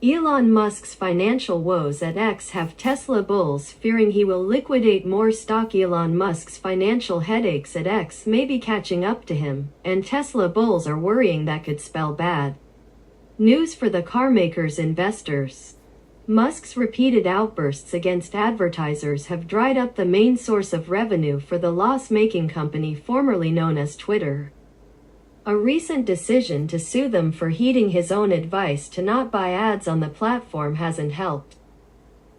Elon Musk's financial woes at X have Tesla bulls fearing he will liquidate more stock. Elon Musk's financial headaches at X may be catching up to him, and Tesla bulls are worrying that could spell bad news for the carmaker's investors. Musk's repeated outbursts against advertisers have dried up the main source of revenue for the loss-making company formerly known as Twitter. A recent decision to sue them for heeding his own advice to not buy ads on the platform hasn't helped.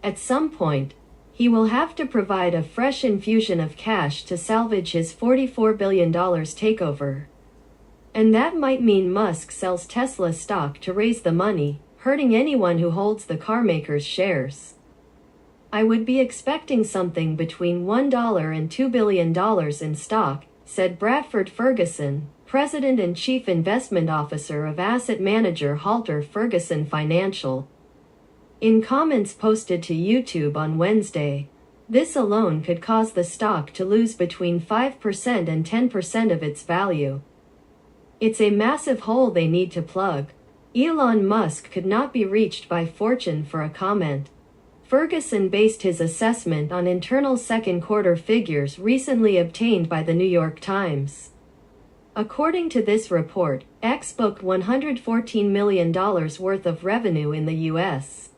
At some point, he will have to provide a fresh infusion of cash to salvage his $44 billion takeover. And that might mean Musk sells Tesla stock to raise the money, hurting anyone who holds the carmaker's shares. I would be expecting something between $1 and $2 billion in stock, said Bradford Ferguson, President and Chief Investment Officer of asset manager Halter Ferguson Financial. In comments posted to YouTube on Wednesday, this alone could cause the stock to lose between 5% and 10% of its value. It's a massive hole they need to plug. Elon Musk could not be reached by Fortune for a comment. Ferguson based his assessment on internal second quarter figures recently obtained by the New York Times. According to this report, X booked $114 million worth of revenue in the U.S.,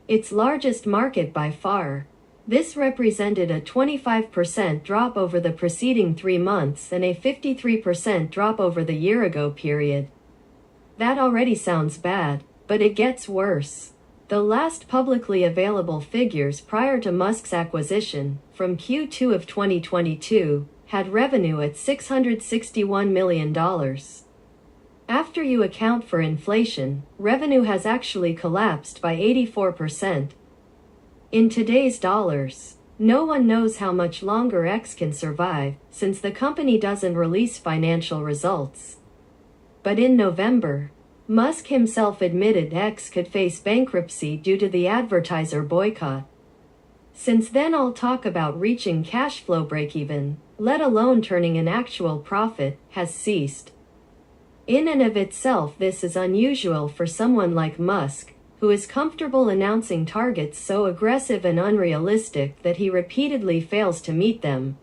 its largest market by far. This represented a 25% drop over the preceding 3 months and a 53% drop over the year-ago period. That already sounds bad, but it gets worse. The last publicly available figures prior to Musk's acquisition, from Q2 of 2022, had revenue at $661 million. After you account for inflation, revenue has actually collapsed by 84%. In today's dollars, no one knows how much longer X can survive, since the company doesn't release financial results. But in November, Musk himself admitted X could face bankruptcy due to the advertiser boycott. Since then, all talk about reaching cash flow break-even, let alone turning an actual profit, has ceased. In and of itself, this is unusual for someone like Musk, who is comfortable announcing targets so aggressive and unrealistic that he repeatedly fails to meet them.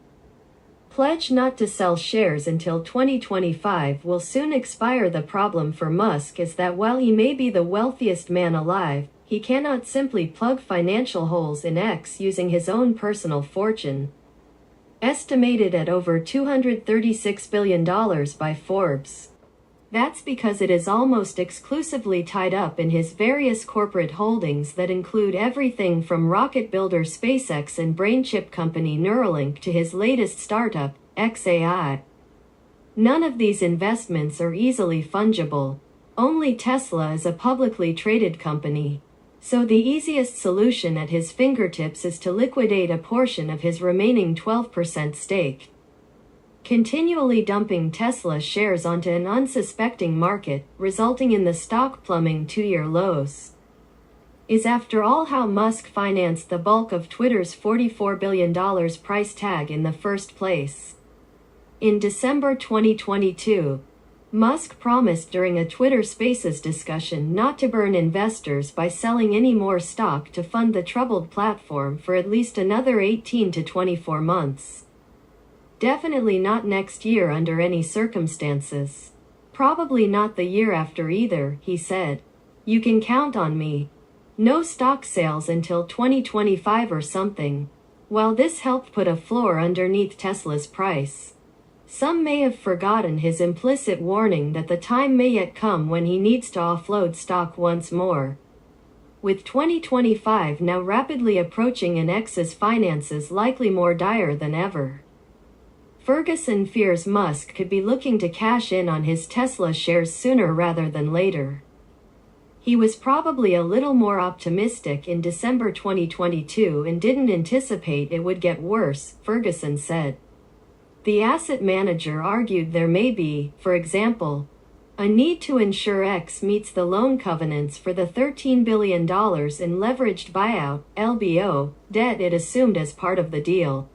Pledge not to sell shares until 2025 will soon expire. The problem for Musk is that while he may be the wealthiest man alive, he cannot simply plug financial holes in X using his own personal fortune, estimated at over $236 billion by Forbes. That's because it is almost exclusively tied up in his various corporate holdings that include everything from rocket builder SpaceX and brain chip company Neuralink to his latest startup, XAI. None of these investments are easily fungible. Only Tesla is a publicly traded company. So the easiest solution at his fingertips is to liquidate a portion of his remaining 12% stake. Continually dumping Tesla shares onto an unsuspecting market, resulting in the stock plumbing 2-year lows, is after all how Musk financed the bulk of Twitter's $44 billion price tag in the first place. In December 2022, Musk promised during a Twitter Spaces discussion not to burn investors by selling any more stock to fund the troubled platform for at least another 18 to 24 months. Definitely not next year under any circumstances. Probably not the year after either, he said. You can count on me. No stock sales until 2025 or something. While this helped put a floor underneath Tesla's price, some may have forgotten his implicit warning that the time may yet come when he needs to offload stock once more. With 2025 now rapidly approaching and X's finances likely more dire than ever, Ferguson fears Musk could be looking to cash in on his Tesla shares sooner rather than later. He was probably a little more optimistic in December 2022 and didn't anticipate it would get worse, Ferguson said. The asset manager argued there may be, for example, a need to ensure X meets the loan covenants for the $13 billion in leveraged buyout, LBO, debt it assumed as part of the deal.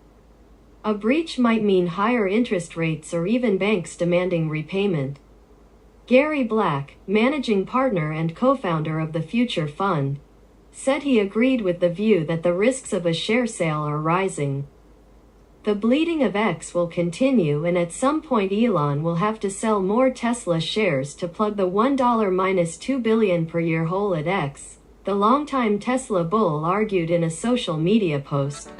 A breach might mean higher interest rates or even banks demanding repayment. Gary Black, managing partner and co-founder of the Future Fund, said he agreed with the view that the risks of a share sale are rising. The bleeding of X will continue, and at some point Elon will have to sell more Tesla shares to plug the $1-2 billion per year hole at X, the longtime Tesla bull argued in a social media post.